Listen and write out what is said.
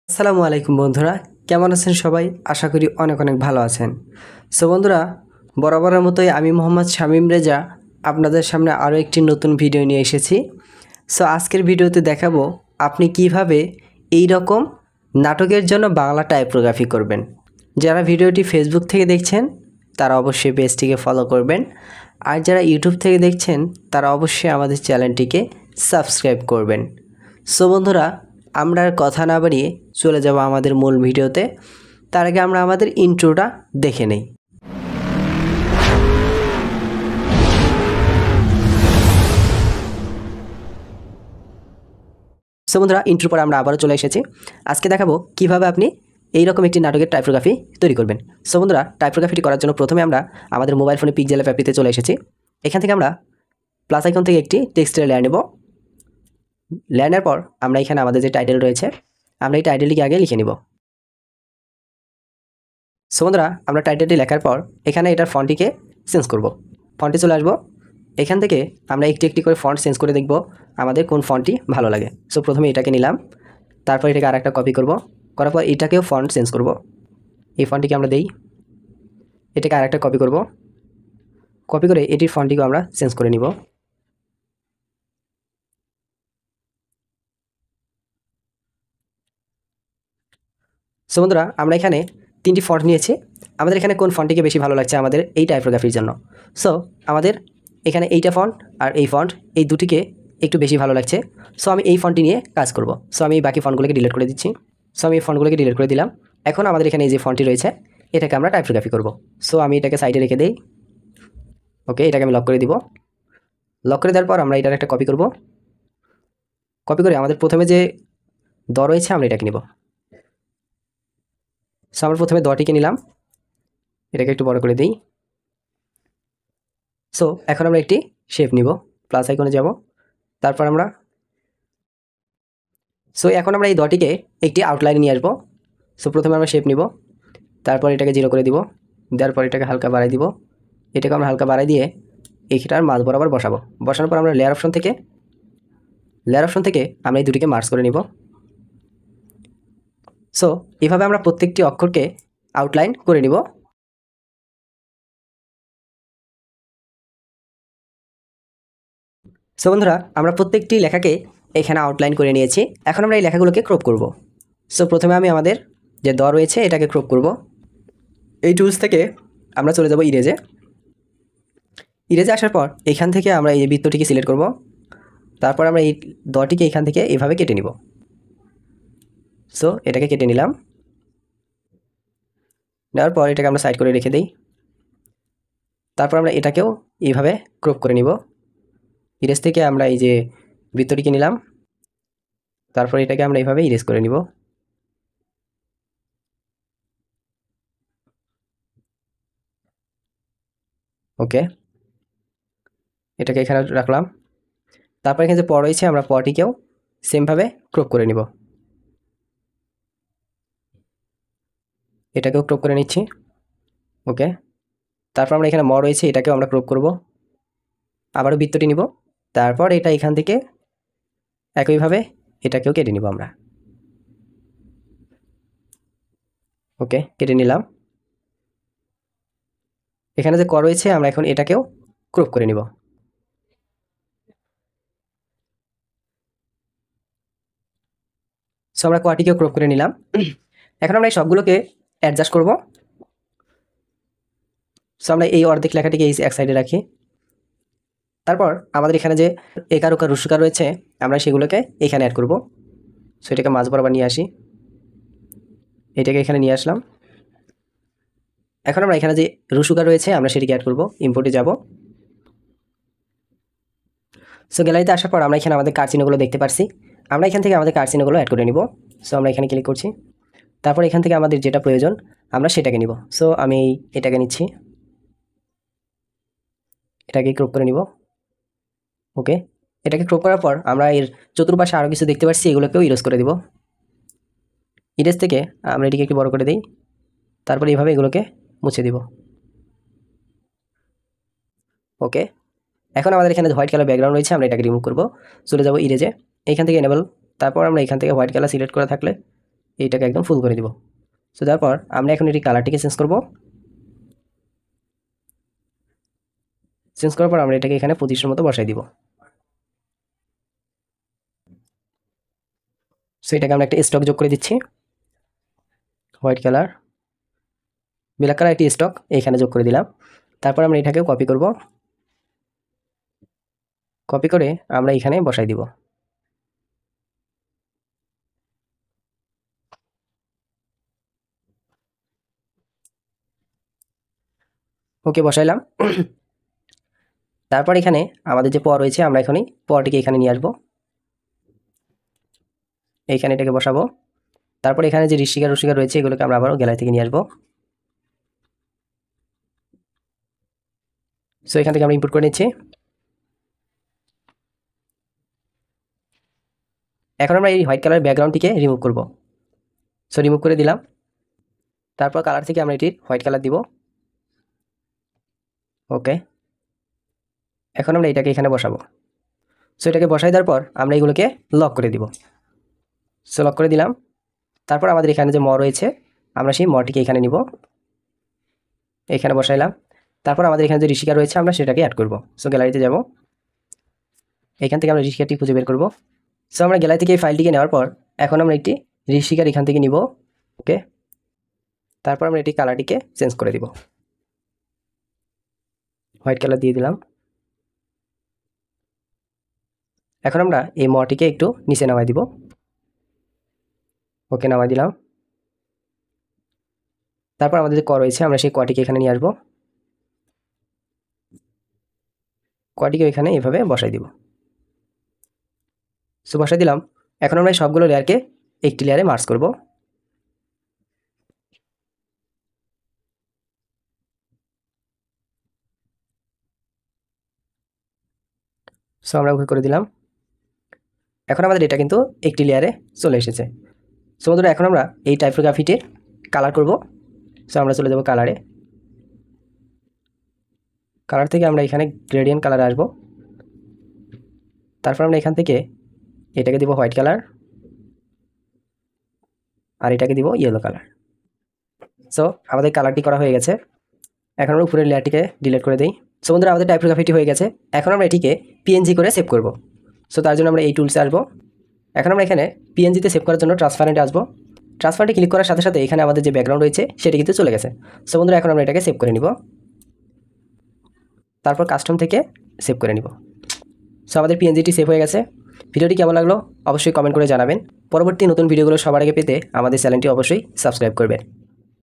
আসসালামু আলাইকুম বন্ধুরা, কেমন আছেন সবাই? আশা করি অনেক অনেক ভালো আছেন। সো বন্ধুরা, বরাবরের মতোই আমি মোহাম্মদ শামীম রেজা আপনাদের সামনে আরও একটি নতুন ভিডিও নিয়ে এসেছি। সো আজকের ভিডিওতে দেখাবো আপনি কিভাবে এই রকম নাটকের জন্য বাংলা টাইপোগ্রাফি করবেন। যারা ভিডিওটি ফেসবুক থেকে দেখছেন তারা অবশ্যই পেজটিকে ফলো করবেন, আর যারা ইউটিউব থেকে দেখছেন তারা অবশ্যই আমাদের চ্যানেলটিকে সাবস্ক্রাইব করবেন। সো বন্ধুরা, আমরা আর কথা না বাড়িয়ে চলে যাব আমাদের মূল ভিডিওতে। তার আগে আমরা আমাদের ইন্ট্রোটা দেখে নেই। সো বন্ধুরা, ইন্ট্রোর পর আমরা আবারও চলে এসেছি। আজকে দেখাবো কিভাবে আপনি এইরকম একটি নাটকের টাইপোগ্রাফি তৈরি করবেন। সো বন্ধুরা, টাইপোগ্রাফিটি করার জন্য প্রথমে আমরা আমাদের মোবাইল ফোনে পিক্সেল অ্যাপটিতে চলে এসেছি। এখান থেকে আমরা প্লাস আইকন থেকে একটি টেক্সটের লেয়ার নেব। লেয়ারের পর আমরা এখানে আমাদের যে টাইটেল রয়েছে আমরা এই টাইটেলটিকে আগে লিখে নিব। সো বন্ধুরা, আমরা টাইটেলটি লেখার পর এখানে এটার ফন্টটিকে চেঞ্জ করব। ফন্টে চলে আসবো। এখান থেকে আমরা একটি একটি করে ফন্ট চেঞ্জ করে দেখব আমাদের কোন ফন্টটি ভালো লাগে। সো প্রথমে এটাকে নিলাম, তারপর এটাকে আরেকটা কপি করব, করার পর এটাকেও ফন্ট চেঞ্জ করব। এই ফন্টটিকে আমরা দেই, এটাকে আরেকটা কপি করব, কপি করে এটির ফন্টটিকেও আমরা চেঞ্জ করে নিব। সো বন্ধুরা, আমরা এখানে তিনটি ফন্ট নিয়েছি। আমাদের এখানে কোন ফন্টটিকে বেশি ভালো লাগছে আমাদের এই টাইপোগ্রাফির জন্য। সো আমাদের এখানে এইটা ফন্ট আর এই ফন্ট, এই দুটিকে একটু বেশি ভালো লাগছে। সো আমি এই ফন্টটি নিয়ে কাজ করব। সো আমি বাকি ফন্টগুলোকে ডিলিট করে দিচ্ছি। সো আমি এই ফন্টগুলোকে ডিলিট করে দিলাম। এখন আমাদের এখানে এই যে ফন্টটি রয়েছে এটাকে আমরা টাইপোগ্রাফি করব। সো আমি এটাকে সাইডে রেখে দিই। ওকে, এটাকে আমি লক করে দিব। লক করে দেওয়ার পর আমরা এটার একটা কপি করব। কপি করে আমাদের প্রথমে যে দ রয়েছে আমরা এটাকে নিব। সো আমরা প্রথমে দটিকে নিলাম, এটাকে একটু বড় করে দিই। সো এখন আমরা একটি শেপ নিব, প্লাস আইকনে যাব, তারপর আমরা এখন আমরা এই দটিকে একটি আউটলাইন নিয়ে আসবো। সো প্রথমে আমরা শেপ নিব, তারপর এটাকে জিরো করে দিব, দেওয়ার পর এটাকে হালকা বাড়াই দিব। এটাকে আমরা হালকা বাড়াই দিয়ে এইটার মাঝ বরাবর বসাবো। বসানোর পর আমরা লেয়ার অপশন থেকে আমরা এই দুটিকে মার্জ করে নিব। সো এভাবে আমরা প্রত্যেকটি অক্ষরকে আউটলাইন করে নিব। সো বন্ধুরা, আমরা প্রত্যেকটি লেখাকে এখানে আউটলাইন করে নিয়েছি। এখন আমরা এই লেখাগুলোকে ক্রপ করব। সো প্রথমে আমি আমাদের যে দ রয়েছে এটাকে ক্রপ করব। এই টুলস থেকে আমরা চলে যাব ইরেজে। ইরেজে আসার পর এখান থেকে আমরা এই বৃত্তটিকে সিলেক্ট করব। তারপর আমরা এই দটিকে এখান থেকে এভাবে কেটে নিব। সো এটাকে কেটে নিলাম। নেওয়ার পর এটাকে আমরা সাইড করে রেখে দিই। তারপর আমরা এটাকেও এইভাবে ক্রপ করে নিব। ইরেজ থেকে আমরা এই যে বৃত্তটিকে নিলাম, তারপর এটাকে আমরা এইভাবে ইরেজ করে নিব। ওকে, এটাকে এখানে রাখলাম। তারপর এখানে যে প রয়েছে আমরা পটিকেও সেমভাবে ক্রপ করে নিব। এটাকেও ক্রপ করে নিচ্ছি। ওকে, তারপর আমরা এখানে ম রয়েছে এটাকেও আমরা ক্রপ করব। আবারও বৃত্তটি নিব, তারপর এটা এখান থেকে একইভাবে এটাকেও কেটে নিব আমরা। ওকে, কেটে নিলাম। এখানে যে ক রয়েছে আমরা এখন এটাকেও ক্রপ করে নিব। সো আমরা কটিকেও ক্রপ করে নিলাম। এখন আমরা এই সবগুলোকে অ্যাডজাস্ট করব। সো আমরা এই অর্ধেক লেখাটিকে এই এক সাইডে রাখি। তারপর আমাদের এখানে যে একার ওকার রুসুকার রয়েছে আমরা সেগুলোকে এখানে অ্যাড করব। সো এটাকে মাঝ বরাবর নিয়ে আসি, এটাকে এখানে নিয়ে আসলাম। এখন আমরা এখানে যে রুসুকার রয়েছে আমরা সেটিকে অ্যাড করব। ইম্পোর্টে যাব। সো গ্যালারিতে আসার পর আমরা এখানে আমাদের কার চিহ্নগুলো দেখতে পাচ্ছি। আমরা এখান থেকে আমাদের কার চিহ্নগুলো অ্যাড করে নিব। সো আমরা এখানে ক্লিক করছি। তারপর এখান থেকে আমাদের যেটা প্রয়োজন আমরা সেটাকে নিব। সো আমি এটাকে নিচ্ছি, এটাকে ক্রপ করে নিব। ওকে, এটাকে ক্রপ করার পর আমরা এর চতুর্পাশে আরও কিছু দেখতে পাচ্ছি, এগুলোকেও ইরেজ করে দিব। ইরেজ থেকে আমরা এটিকে একটু বড় করে দিই, তারপর এইভাবে এগুলোকে মুছে দিব। ওকে, এখন আমাদের এখানে হোয়াইট কালার ব্যাকগ্রাউন্ড রয়েছে আমরা এটাকে রিমুভ করব। চলে যাব ইরেজে, এইখান থেকে এনেবল, তারপর আমরা এখান থেকে হোয়াইট কালার সিলেক্ট করা থাকলে এইটাকে একদম ফুল করে দিব। সো তারপর আমরা এখন এটি কালারটিকে চেঞ্জ করব। চেঞ্জ করার পর আমরা এটাকে এখানে 25-এর মতো বসাই দিব। সো এটাকে আমরা একটা স্টক যোগ করে দিচ্ছি, হোয়াইট কালার, ব্ল্যাক কালার একটি স্টক এখানে যোগ করে দিলাম। তারপর আমরা এটাকে কপি করব, কপি করে আমরা এখানে বসাই দিব। ওকে, বসাইলাম। তারপর এখানে আমাদের যে প রয়েছে, আমরা এখনই পটিকে এখানে নিয়ে আসবো, এইখানে এটাকে বসাবো। তারপর এখানে যে ঋষিকা রসিকা রয়েছে এগুলোকে আমরা আবারও গ্যালারি থেকে নিয়ে আসবো। সো এখান থেকে আমরা ইম্পোর্ট করে নিচ্ছি। এখন আমরা এই হোয়াইট কালার ব্যাকগ্রাউন্ডটিকে রিমুভ করব। সো রিমুভ করে দিলাম। তারপর কালার থেকে আমরা এটির হোয়াইট কালার দিব। ওকে, এখন আমরা এটাকে এখানে বসাবো। সো এটাকে বসাই দেওয়ার পর আমরা এগুলোকে লক করে দিব। সো লক করে দিলাম। তারপর আমাদের এখানে যে ম রয়েছে, আমরা সেই মটিকে এখানে নিব, এখানে বসাইলাম। তারপর আমাদের এখানে যে ঋষিকা রয়েছে আমরা সেটাকে অ্যাড করব। সো গ্যালারিতে যাব, এখান থেকে আমরা ঋষিকাটি খুঁজে বের করব। সো আমরা গ্যালারি থেকে এই ফাইলটিকে নেওয়ার পর এখন আমরা একটি ঋষিকার এখান থেকে নিব। ওকে, তারপর আমরা এটি কালারটিকে চেঞ্জ করে দিব, হোয়াইট কালার দিয়ে দিলাম। এখন আমরা এই মটিকে একটু নিচে নামাই দিব। ওকে, নামাই দিলাম। তারপর আমাদের যে ক রয়েছে আমরা সেই কটিকে এখানে নিয়ে আসবো, কটিকে এখানে এভাবে বসাই দিব। সো বসাই দিলাম। এখন আমরা এই সবগুলো লেয়ারকে একটি লেয়ারে মার্জ করব। সো আমরা ওকে করে দিলাম। এখন আমাদের এটা কিন্তু একটি লেয়ারে চলে এসেছে। সো বন্ধুরা এখন আমরা এই টাইপোগ্রাফিটির কালার করব। সো আমরা চলে যাব কালারে, কালার থেকে আমরা এখানে গ্রেডিয়েন্ট কালারে আসব। তারপর আমরা এখান থেকে এটাকে দিব হোয়াইট কালার আর এটাকে দিব ইয়েলো কালার। সো আমাদের কালারটি করা হয়ে গেছে। এখন আমরা উপরের লেয়ারটিকে ডিলিট করে দিই। সো বন্ধুরা আমাদের টাইপোগ্রাফিটি হয়ে গেছে। এখন আমরা এটিকে পিএনজি করে সেভ করব। সো তার জন্য আমরা এই টুলসে আসবো। এখন আমরা এখানে পিএনজিতে সেভ করার জন্য ট্রান্সপারেন্টে আসবো। ট্রান্সপারেন্টে ক্লিক করার সাথে সাথে এখানে আমাদের যে ব্যাকগ্রাউন্ড রয়েছে সেটি কিন্তু চলে গেছে। সো বন্ধুরা এখন আমরা এটাকে সেভ করে নিব, তারপর কাস্টম থেকে সেভ করে নিব। সো আমাদের পিএনজিটি সেভ হয়ে গেছে। ভিডিওটি কেমন লাগলো অবশ্যই কমেন্ট করে জানাবেন। পরবর্তী নতুন ভিডিওগুলো সবার আগে পেতে আমাদের চ্যানেলটি অবশ্যই সাবস্ক্রাইব করবেন।